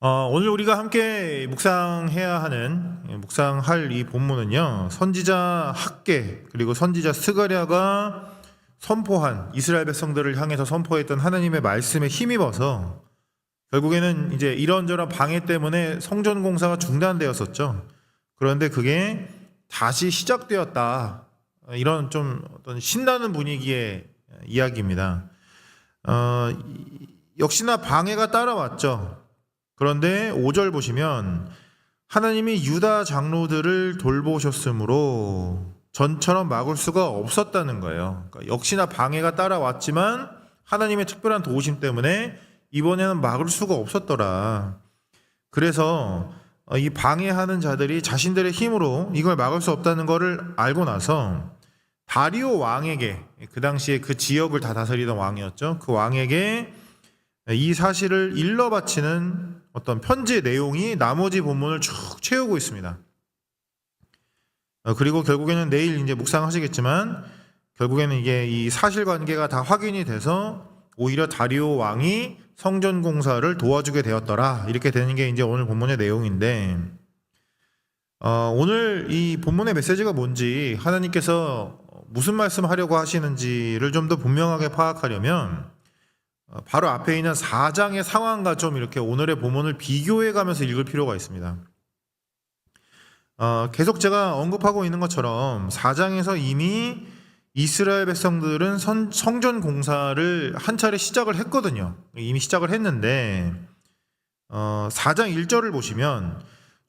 오늘 우리가 함께 묵상할 이 본문은요, 선지자 학개, 그리고 선지자 스가랴가 선포한, 이스라엘 백성들을 향해서 선포했던 하나님의 말씀에 힘입어서 결국에는 이제 이런저런 방해 때문에 성전 공사가 중단되었었죠. 그런데 그게 다시 시작되었다. 이런 좀 어떤 신나는 분위기의 이야기입니다. 역시나 방해가 따라왔죠. 그런데 5절 보시면 하나님이 유다 장로들을 돌보셨으므로 전처럼 막을 수가 없었다는 거예요. 그러니까 역시나 방해가 따라왔지만 하나님의 특별한 도우심 때문에 이번에는 막을 수가 없었더라. 그래서 이 방해하는 자들이 자신들의 힘으로 이걸 막을 수 없다는 것을 알고 나서 다리오 왕에게, 그 당시에 그 지역을 다 다스리던 왕이었죠. 그 왕에게 이 사실을 일러 바치는 어떤 편지의 내용이 나머지 본문을 쭉 채우고 있습니다. 그리고 결국에는 내일 이제 묵상하시겠지만 결국에는 이게 이 사실관계가 다 확인이 돼서 오히려 다리오 왕이 성전 공사를 도와주게 되었더라. 이렇게 되는 게 이제 오늘 본문의 내용인데, 오늘 이 본문의 메시지가 뭔지, 하나님께서 무슨 말씀하려고 하시는지를 좀 더 분명하게 파악하려면 바로 앞에 있는 4장의 상황과 좀 이렇게 오늘의 본문을 비교해 가면서 읽을 필요가 있습니다. 계속 제가 언급하고 있는 것처럼 4장에서 이미 이스라엘 백성들은 성전 공사를 한 차례 시작을 했거든요. 이미 시작을 했는데 4장 1절을 보시면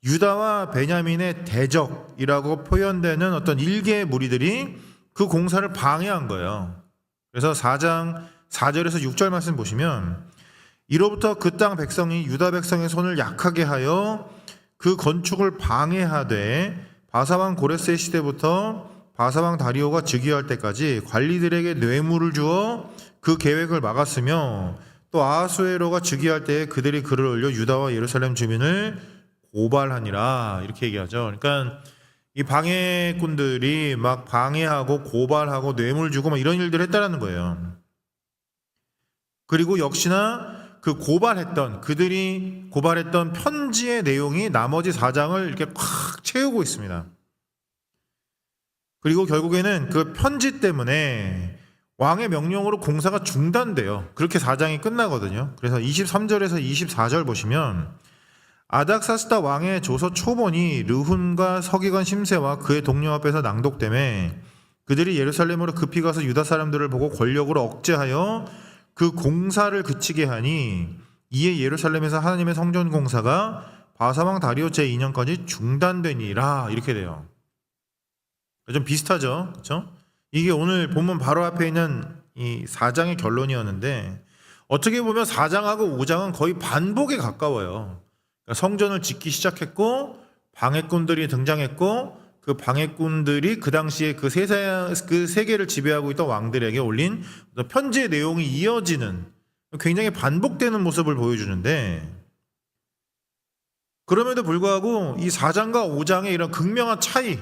유다와 베냐민의 대적이라고 표현되는 어떤 일개의 무리들이 그 공사를 방해한 거예요. 그래서 4장 4절에서 6절 말씀 보시면 이로부터 그 땅 백성이 유다 백성의 손을 약하게 하여 그 건축을 방해하되 바사왕 고레스의 시대부터 바사왕 다리오가 즉위할 때까지 관리들에게 뇌물을 주어 그 계획을 막았으며 또 아하수에로가 즉위할 때에 그들이 글을 올려 유다와 예루살렘 주민을 고발하니라, 이렇게 얘기하죠. 그러니까 이 방해꾼들이 막 방해하고 고발하고 뇌물 주고 막 이런 일들을 했다라는 거예요. 그리고 역시나 그들이 고발했던 편지의 내용이 나머지 4장을 이렇게 콱 채우고 있습니다. 그리고 결국에는 그 편지 때문에 왕의 명령으로 공사가 중단돼요. 그렇게 4장이 끝나거든요. 그래서 23절에서 24절 보시면 아닥사스다 왕의 조서 초본이 르훈과 서기관 심세와 그의 동료 앞에서 낭독되매 그들이 예루살렘으로 급히 가서 유다 사람들을 보고 권력으로 억제하여 그 공사를 그치게 하니 이에 예루살렘에서 하나님의 성전 공사가 바사왕 다리오 제2년까지 중단되니라, 이렇게 돼요. 좀 비슷하죠, 그렇죠? 이게 오늘 본문 바로 앞에 있는 이 4장의 결론이었는데 어떻게 보면 4장하고 5장은 거의 반복에 가까워요. 그러니까 성전을 짓기 시작했고 방해꾼들이 등장했고 그 방해꾼들이 그 당시에 그 세계를 지배하고 있던 왕들에게 올린 편지의 내용이 이어지는, 굉장히 반복되는 모습을 보여주는데, 그럼에도 불구하고 이 4장과 5장의 이런 극명한 차이,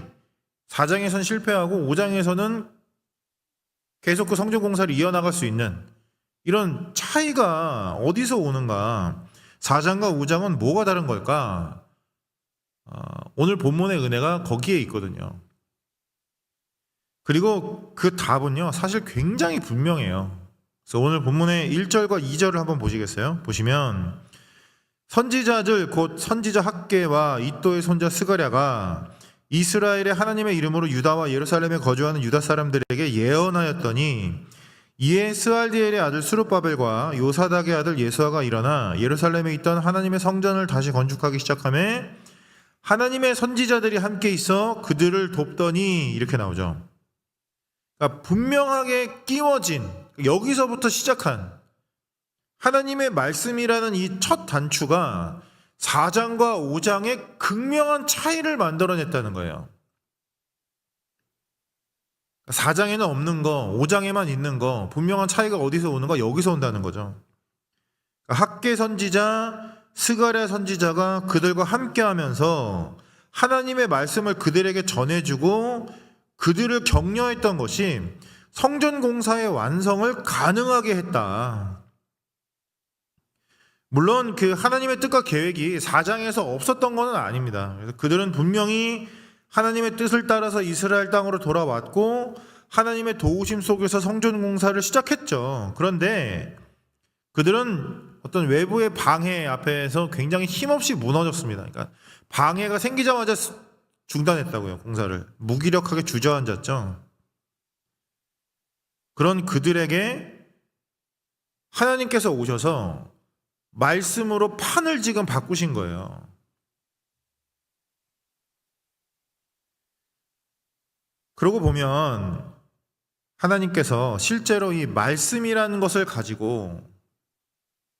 4장에서는 실패하고 5장에서는 계속 그 성전 공사를 이어나갈 수 있는 이런 차이가 어디서 오는가? 4장과 5장은 뭐가 다른 걸까? 오늘 본문의 은혜가 거기에 있거든요. 그리고 그 답은요, 사실 굉장히 분명해요. 그래서 오늘 본문의 1절과 2절을 한번 보시겠어요? 보시면 선지자들 곧 선지자 학개와 이또의 손자 스가랴가 이스라엘의 하나님의 이름으로 유다와 예루살렘에 거주하는 유다 사람들에게 예언하였더니 이에 스알디엘의 아들 스룹바벨과 요사닥의 아들 예수아가 일어나 예루살렘에 있던 하나님의 성전을 다시 건축하기 시작하며 하나님의 선지자들이 함께 있어 그들을 돕더니, 이렇게 나오죠. 그러니까 분명하게 끼워진, 여기서부터 시작한 하나님의 말씀이라는 이 첫 단추가 4장과 5장의 극명한 차이를 만들어냈다는 거예요. 4장에는 없는 거, 5장에만 있는 거, 분명한 차이가 어디서 오는가? 여기서 온다는 거죠. 학개 선지자, 스가랴 선지자가 그들과 함께하면서 하나님의 말씀을 그들에게 전해주고 그들을 격려했던 것이 성전 공사의 완성을 가능하게 했다. 물론 그 하나님의 뜻과 계획이 4장에서 없었던 것은 아닙니다. 그래서 그들은 분명히 하나님의 뜻을 따라서 이스라엘 땅으로 돌아왔고 하나님의 도우심 속에서 성전 공사를 시작했죠. 그런데 그들은 어떤 외부의 방해 앞에서 굉장히 힘없이 무너졌습니다. 그러니까 방해가 생기자마자 중단했다고요, 공사를. 무기력하게 주저앉았죠. 그런 그들에게 하나님께서 오셔서 말씀으로 판을 지금 바꾸신 거예요. 그러고 보면 하나님께서 실제로 이 말씀이라는 것을 가지고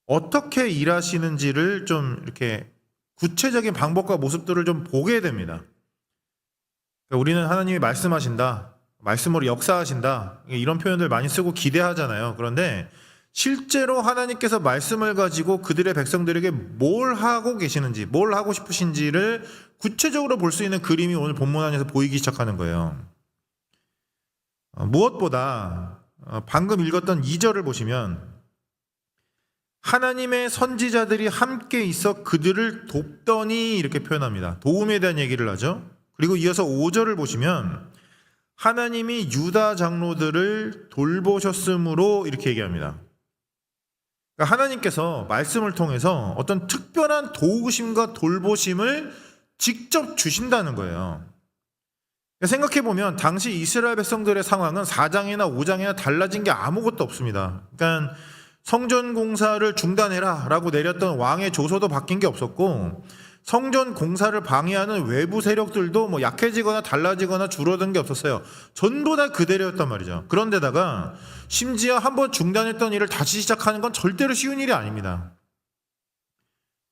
어떻게 일하시는지를 좀 이렇게 구체적인 방법과 모습들을 좀 보게 됩니다. 그러니까 우리는 하나님이 말씀하신다, 말씀으로 역사하신다, 이런 표현들 많이 쓰고 기대하잖아요. 그런데 실제로 하나님께서 말씀을 가지고 그들의 백성들에게 뭘 하고 계시는지, 뭘 하고 싶으신지를 구체적으로 볼 수 있는 그림이 오늘 본문 안에서 보이기 시작하는 거예요. 무엇보다 방금 읽었던 2절을 보시면 하나님의 선지자들이 함께 있어 그들을 돕더니 이렇게 표현합니다. 도움에 대한 얘기를 하죠. 그리고 이어서 5절을 보시면 하나님이 유다 장로들을 돌보셨으므로 이렇게 얘기합니다. 그러니까 하나님께서 말씀을 통해서 어떤 특별한 도우심과 돌보심을 직접 주신다는 거예요. 생각해보면 당시 이스라엘 백성들의 상황은 4장이나 5장이나 달라진 게 아무것도 없습니다. 그러니까 성전 공사를 중단해라 라고 내렸던 왕의 조서도 바뀐 게 없었고 성전 공사를 방해하는 외부 세력들도 뭐 약해지거나 달라지거나 줄어든 게 없었어요. 전부 다 그대로였단 말이죠. 그런데다가 심지어 한번 중단했던 일을 다시 시작하는 건 절대로 쉬운 일이 아닙니다.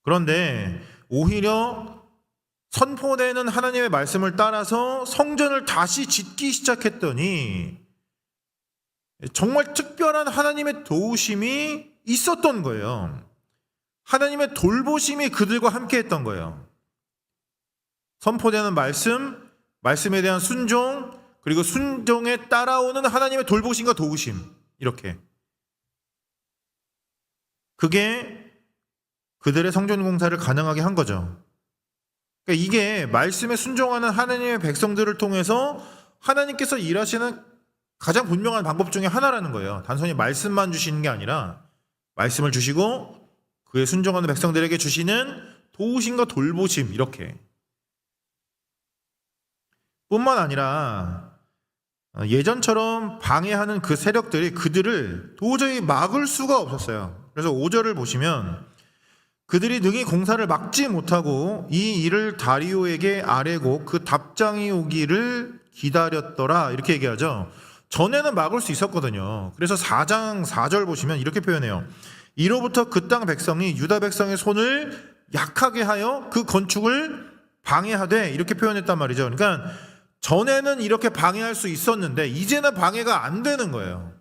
그런데 오히려 선포되는 하나님의 말씀을 따라서 성전을 다시 짓기 시작했더니 정말 특별한 하나님의 도우심이 있었던 거예요. 하나님의 돌보심이 그들과 함께 했던 거예요. 선포되는 말씀, 말씀에 대한 순종, 그리고 순종에 따라오는 하나님의 돌보심과 도우심, 이렇게. 그게 그들의 성전 공사를 가능하게 한 거죠. 그러니까 이게 말씀에 순종하는 하나님의 백성들을 통해서 하나님께서 일하시는 가장 분명한 방법 중에 하나라는 거예요. 단순히 말씀만 주시는 게 아니라 말씀을 주시고 그에 순종하는 백성들에게 주시는 도우심과 돌보심, 이렇게. 뿐만 아니라 예전처럼 방해하는 그 세력들이 그들을 도저히 막을 수가 없었어요. 그래서 5절을 보시면 그들이 능히 공사를 막지 못하고 이 일을 다리오에게 아뢰고 그 답장이 오기를 기다렸더라, 이렇게 얘기하죠. 전에는 막을 수 있었거든요. 그래서 4장 4절 보시면 이렇게 표현해요. 이로부터 그 땅 백성이 유다 백성의 손을 약하게 하여 그 건축을 방해하되, 이렇게 표현했단 말이죠. 그러니까 전에는 이렇게 방해할 수 있었는데 이제는 방해가 안 되는 거예요.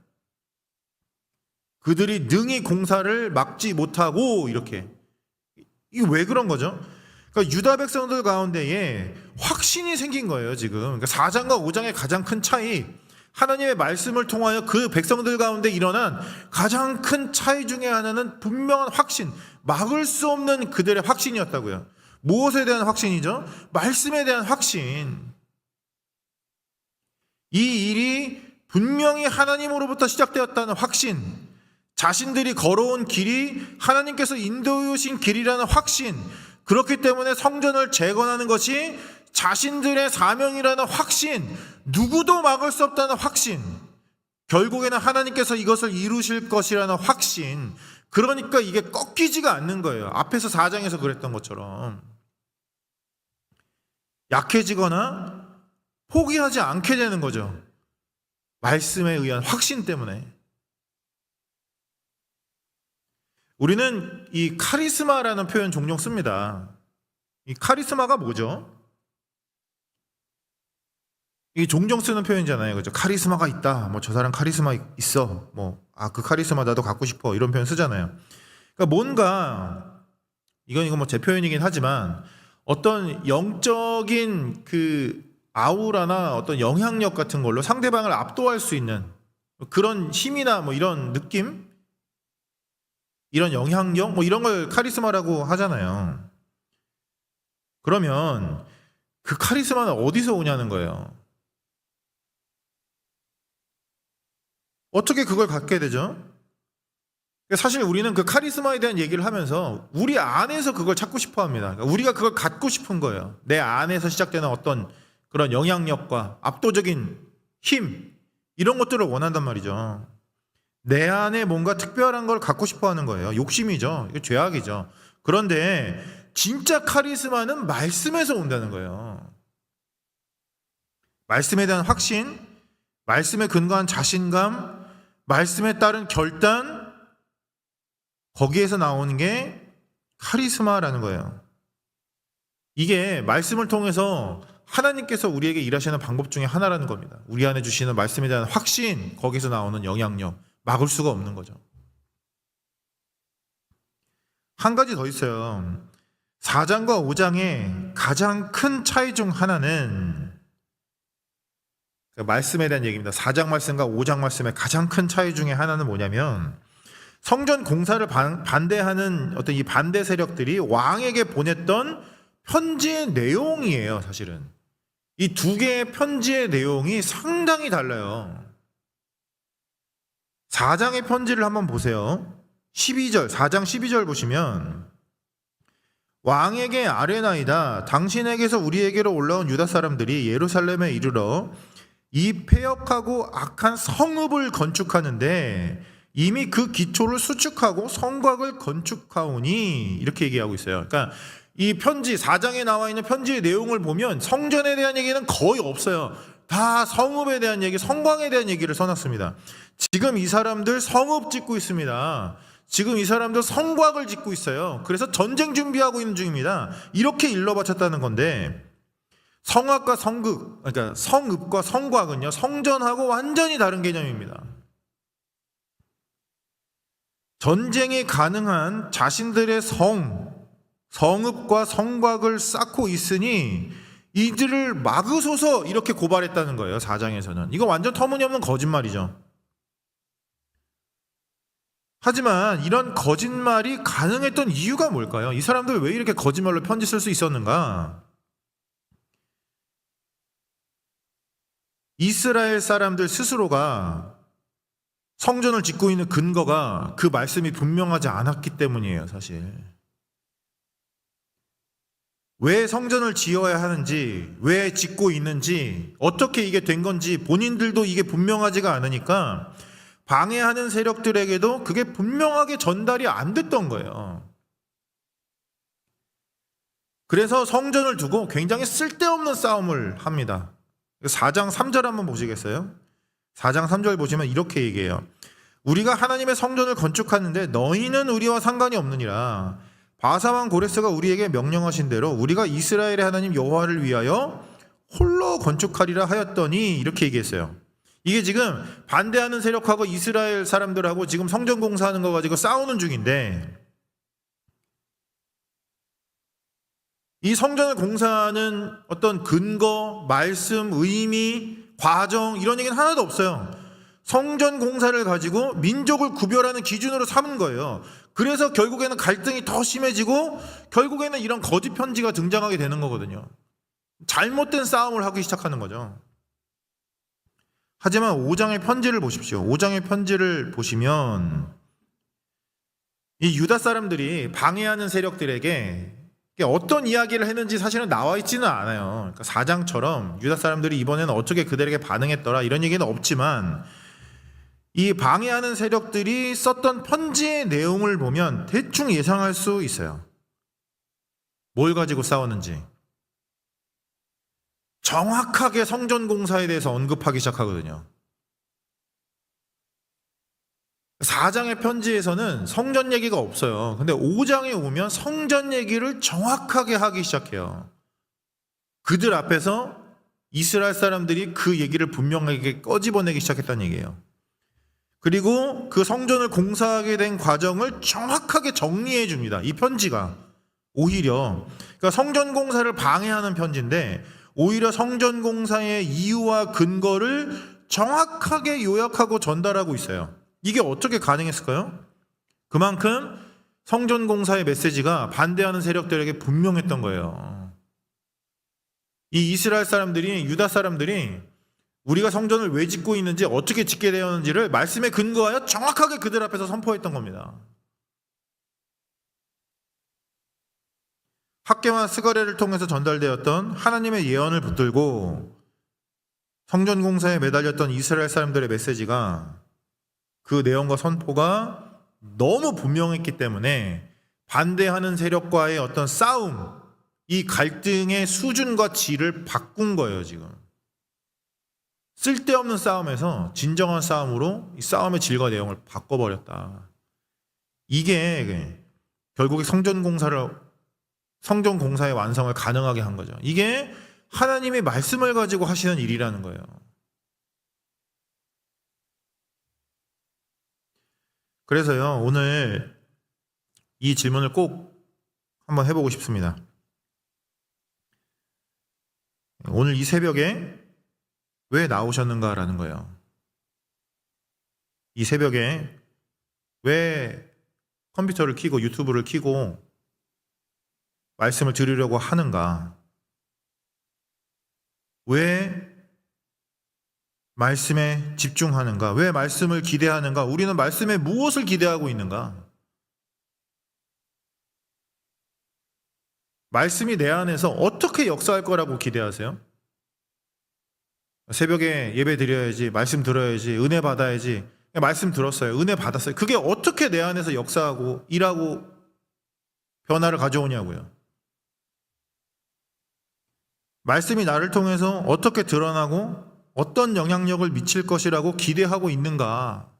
그들이 능히 공사를 막지 못하고, 이렇게. 이게 왜 그런 거죠? 그러니까 유다 백성들 가운데에 확신이 생긴 거예요, 지금. 그러니까 4장과 5장의 가장 큰 차이, 하나님의 말씀을 통하여 그 백성들 가운데 일어난 가장 큰 차이 중에 하나는 분명한 확신, 막을 수 없는 그들의 확신이었다고요. 무엇에 대한 확신이죠? 말씀에 대한 확신. 이 일이 분명히 하나님으로부터 시작되었다는 확신, 자신들이 걸어온 길이 하나님께서 인도해 오신 길이라는 확신, 그렇기 때문에 성전을 재건하는 것이 자신들의 사명이라는 확신, 누구도 막을 수 없다는 확신, 결국에는 하나님께서 이것을 이루실 것이라는 확신. 그러니까 이게 꺾이지가 않는 거예요. 앞에서 4장에서 그랬던 것처럼 약해지거나 포기하지 않게 되는 거죠. 말씀에 의한 확신 때문에. 우리는 이 카리스마라는 표현 종종 씁니다. 이 카리스마가 뭐죠? 이게 종종 쓰는 표현이잖아요. 그죠? 카리스마가 있다. 뭐 저 사람 카리스마 있어. 그 카리스마 나도 갖고 싶어. 이런 표현 쓰잖아요. 그러니까 뭔가 이건 뭐 제 표현이긴 하지만 어떤 영적인 그 아우라나 어떤 영향력 같은 걸로 상대방을 압도할 수 있는 그런 힘이나 뭐 이런 느낌? 이런 영향력, 뭐 이런 걸 카리스마라고 하잖아요. 그러면 그 카리스마는 어디서 오냐는 거예요. 어떻게 그걸 갖게 되죠? 사실 우리는 그 카리스마에 대한 얘기를 하면서 우리 안에서 그걸 찾고 싶어 합니다. 그러니까 우리가 그걸 갖고 싶은 거예요. 내 안에서 시작되는 어떤 그런 영향력과 압도적인 힘, 이런 것들을 원한단 말이죠. 내 안에 뭔가 특별한 걸 갖고 싶어 하는 거예요. 욕심이죠. 이거 죄악이죠. 그런데 진짜 카리스마는 말씀에서 온다는 거예요. 말씀에 대한 확신, 말씀에 근거한 자신감, 말씀에 따른 결단, 거기에서 나오는 게 카리스마라는 거예요. 이게 말씀을 통해서 하나님께서 우리에게 일하시는 방법 중에 하나라는 겁니다. 우리 안에 주시는 말씀에 대한 확신, 거기서 나오는 영향력, 막을 수가 없는 거죠. 한 가지 더 있어요. 4장과 5장의 가장 큰 차이 중 하나는, 말씀에 대한 얘기입니다. 4장 말씀과 5장 말씀의 가장 큰 차이 중에 하나는 뭐냐면, 성전 공사를 반대하는 어떤 이 반대 세력들이 왕에게 보냈던 편지의 내용이에요, 사실은. 이 두 개의 편지의 내용이 상당히 달라요. 4장의 편지를 한번 보세요. 4장 12절 보시면, 왕에게 아뢰나이다. 당신에게서 우리에게로 올라온 유다 사람들이 예루살렘에 이르러 이 패역하고 악한 성읍을 건축하는데 이미 그 기초를 수축하고 성곽을 건축하오니, 이렇게 얘기하고 있어요. 그러니까 이 편지 4장에 나와 있는 편지의 내용을 보면 성전에 대한 얘기는 거의 없어요. 다 성읍에 대한 얘기, 성곽에 대한 얘기를 써놨습니다. 지금 이 사람들 성읍 짓고 있습니다. 지금 이 사람들 성곽을 짓고 있어요. 그래서 전쟁 준비하고 있는 중입니다. 이렇게 일러 바쳤다는 건데, 성악과 성극, 그러니까 성읍과 성곽은요, 성전하고 완전히 다른 개념입니다. 전쟁이 가능한 자신들의 성읍과 성곽을 쌓고 있으니 이들을 막으소서, 이렇게 고발했다는 거예요. 4장에서는. 이거 완전 터무니없는 거짓말이죠. 하지만 이런 거짓말이 가능했던 이유가 뭘까요? 이 사람들 왜 이렇게 거짓말로 편지 쓸 수 있었는가? 이스라엘 사람들 스스로가 성전을 짓고 있는 근거가 그 말씀이 분명하지 않았기 때문이에요, 사실. 왜 성전을 지어야 하는지, 왜 짓고 있는지, 어떻게 이게 된 건지 본인들도 이게 분명하지가 않으니까 방해하는 세력들에게도 그게 분명하게 전달이 안 됐던 거예요. 그래서 성전을 두고 굉장히 쓸데없는 싸움을 합니다. 4장 3절 한번 보시겠어요? 4장 3절 보시면 이렇게 얘기해요. 우리가 하나님의 성전을 건축하는데 너희는 우리와 상관이 없느니라. 바사왕 고레스가 우리에게 명령하신 대로 우리가 이스라엘의 하나님 여호와를 위하여 홀로 건축하리라 하였더니, 이렇게 얘기했어요. 이게 지금 반대하는 세력하고 이스라엘 사람들하고 지금 성전 공사하는 거 가지고 싸우는 중인데, 이 성전을 공사하는 어떤 근거, 말씀, 의미, 과정, 이런 얘기는 하나도 없어요. 성전 공사를 가지고 민족을 구별하는 기준으로 삼은 거예요. 그래서 결국에는 갈등이 더 심해지고 결국에는 이런 거짓 편지가 등장하게 되는 거거든요. 잘못된 싸움을 하기 시작하는 거죠. 하지만 5장의 편지를 보십시오. 5장의 편지를 보시면 이 유다 사람들이 방해하는 세력들에게 어떤 이야기를 했는지 사실은 나와 있지는 않아요. 그러니까 4장처럼 유다 사람들이 이번에는 어떻게 그들에게 반응했더라, 이런 얘기는 없지만 이 방해하는 세력들이 썼던 편지의 내용을 보면 대충 예상할 수 있어요. 뭘 가지고 싸웠는지. 정확하게 성전 공사에 대해서 언급하기 시작하거든요. 4장의 편지에서는 성전 얘기가 없어요. 근데 5장에 오면 성전 얘기를 정확하게 하기 시작해요. 그들 앞에서 이스라엘 사람들이 그 얘기를 분명하게 꺼집어내기 시작했다는 얘기예요. 그리고 그 성전을 공사하게 된 과정을 정확하게 정리해 줍니다. 이 편지가 오히려, 그러니까 성전 공사를 방해하는 편지인데 오히려 성전 공사의 이유와 근거를 정확하게 요약하고 전달하고 있어요. 이게 어떻게 가능했을까요? 그만큼 성전 공사의 메시지가 반대하는 세력들에게 분명했던 거예요. 이 이스라엘 사람들이, 유다 사람들이 우리가 성전을 왜 짓고 있는지, 어떻게 짓게 되었는지를 말씀에 근거하여 정확하게 그들 앞에서 선포했던 겁니다. 학개와 스가랴를 통해서 전달되었던 하나님의 예언을 붙들고 성전 공사에 매달렸던 이스라엘 사람들의 메시지가, 그 내용과 선포가 너무 분명했기 때문에 반대하는 세력과의 어떤 싸움, 이 갈등의 수준과 질을 바꾼 거예요. 지금 쓸데없는 싸움에서 진정한 싸움으로 이 싸움의 질과 내용을 바꿔버렸다. 이게 결국에 성전 공사의 완성을 가능하게 한 거죠. 이게 하나님의 말씀을 가지고 하시는 일이라는 거예요. 그래서요, 오늘 이 질문을 꼭 한번 해보고 싶습니다. 오늘 이 새벽에 왜 나오셨는가라는 거예요. 이 새벽에 왜 컴퓨터를 켜고 유튜브를 켜고 말씀을 들으려고 하는가? 왜 말씀에 집중하는가? 왜 말씀을 기대하는가? 우리는 말씀에 무엇을 기대하고 있는가? 말씀이 내 안에서 어떻게 역사할 거라고 기대하세요? 새벽에 예배 드려야지, 말씀 들어야지, 은혜 받아야지. 말씀 들었어요. 은혜 받았어요. 그게 어떻게 내 안에서 역사하고 일하고 변화를 가져오냐고요. 말씀이 나를 통해서 어떻게 드러나고 어떤 영향력을 미칠 것이라고 기대하고 있는가?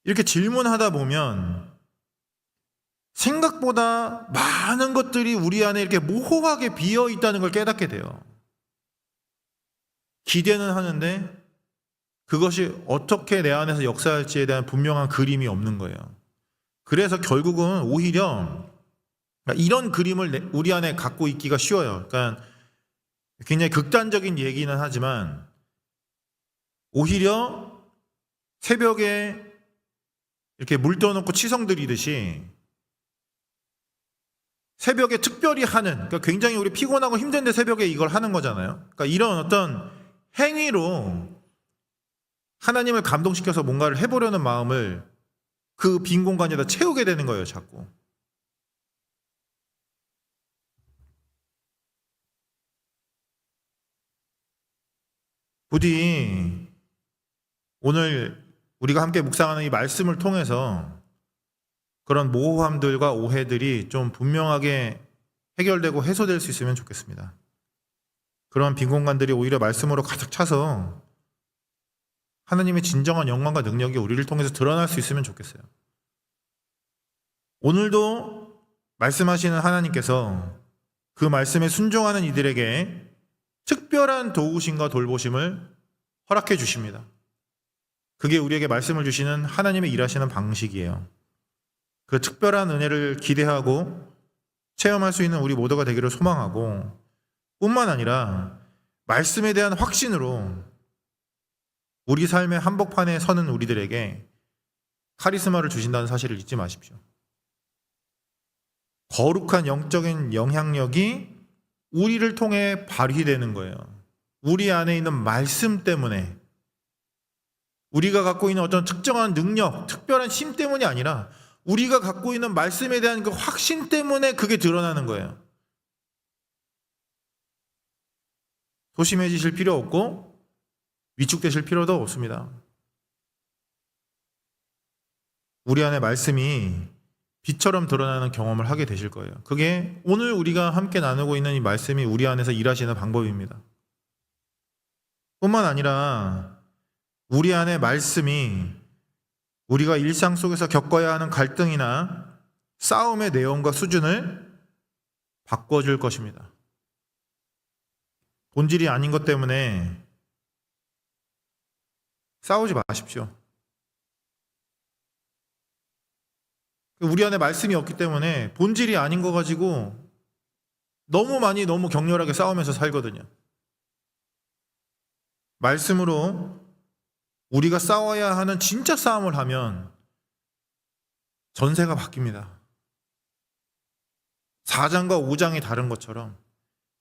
이렇게 질문하다 보면 생각보다 많은 것들이 우리 안에 이렇게 모호하게 비어 있다는 걸 깨닫게 돼요. 기대는 하는데 그것이 어떻게 내 안에서 역사할지에 대한 분명한 그림이 없는 거예요. 그래서 결국은 오히려 이런 그림을 우리 안에 갖고 있기가 쉬워요. 그러니까 굉장히 극단적인 얘기는 하지만 오히려 새벽에 이렇게 물 떠놓고 치성 들이듯이 새벽에 특별히 하는, 그러니까 굉장히 우리 피곤하고 힘든데 새벽에 이걸 하는 거잖아요. 그러니까 이런 어떤 행위로 하나님을 감동시켜서 뭔가를 해보려는 마음을 그 빈 공간에다 채우게 되는 거예요, 자꾸. 부디 오늘 우리가 함께 묵상하는 이 말씀을 통해서 그런 모호함들과 오해들이 좀 분명하게 해결되고 해소될 수 있으면 좋겠습니다. 그런 빈 공간들이 오히려 말씀으로 가득 차서 하나님의 진정한 영광과 능력이 우리를 통해서 드러날 수 있으면 좋겠어요. 오늘도 말씀하시는 하나님께서 그 말씀에 순종하는 이들에게 특별한 도우심과 돌보심을 허락해 주십니다. 그게 우리에게 말씀을 주시는 하나님의 일하시는 방식이에요. 그 특별한 은혜를 기대하고 체험할 수 있는 우리 모두가 되기를 소망하고, 뿐만 아니라 말씀에 대한 확신으로 우리 삶의 한복판에 서는 우리들에게 카리스마를 주신다는 사실을 잊지 마십시오. 거룩한 영적인 영향력이 우리를 통해 발휘되는 거예요. 우리 안에 있는 말씀 때문에, 우리가 갖고 있는 어떤 특정한 능력, 특별한 힘 때문이 아니라 우리가 갖고 있는 말씀에 대한 그 확신 때문에 그게 드러나는 거예요. 소심해지실 필요 없고 위축되실 필요도 없습니다. 우리 안에 말씀이 빛처럼 드러나는 경험을 하게 되실 거예요. 그게 오늘 우리가 함께 나누고 있는 이 말씀이 우리 안에서 일하시는 방법입니다. 뿐만 아니라 우리 안에 말씀이 우리가 일상 속에서 겪어야 하는 갈등이나 싸움의 내용과 수준을 바꿔줄 것입니다. 본질이 아닌 것 때문에 싸우지 마십시오. 우리 안에 말씀이 없기 때문에 본질이 아닌 거 가지고 너무 격렬하게 싸우면서 살거든요. 말씀으로 우리가 싸워야 하는 진짜 싸움을 하면 전세가 바뀝니다. 4장과 5장이 다른 것처럼,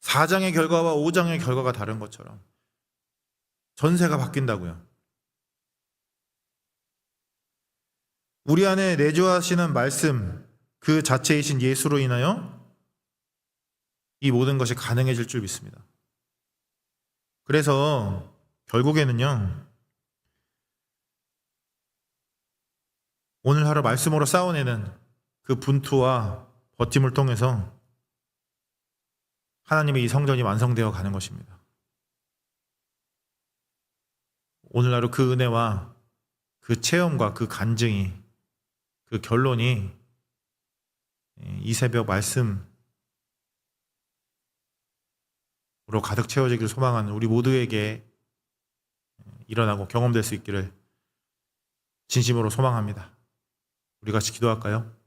4장의 결과와 5장의 결과가 다른 것처럼 전세가 바뀐다고요. 우리 안에 내주하시는 말씀 그 자체이신 예수로 인하여 이 모든 것이 가능해질 줄 믿습니다. 그래서 결국에는요, 오늘 하루 말씀으로 싸워내는 그 분투와 버팀을 통해서 하나님의 이 성전이 완성되어 가는 것입니다. 오늘 하루 그 은혜와 그 체험과 그 간증이, 그 결론이 이 새벽 말씀으로 가득 채워지기를 소망하는 우리 모두에게 일어나고 경험될 수 있기를 진심으로 소망합니다. 우리 같이 기도할까요?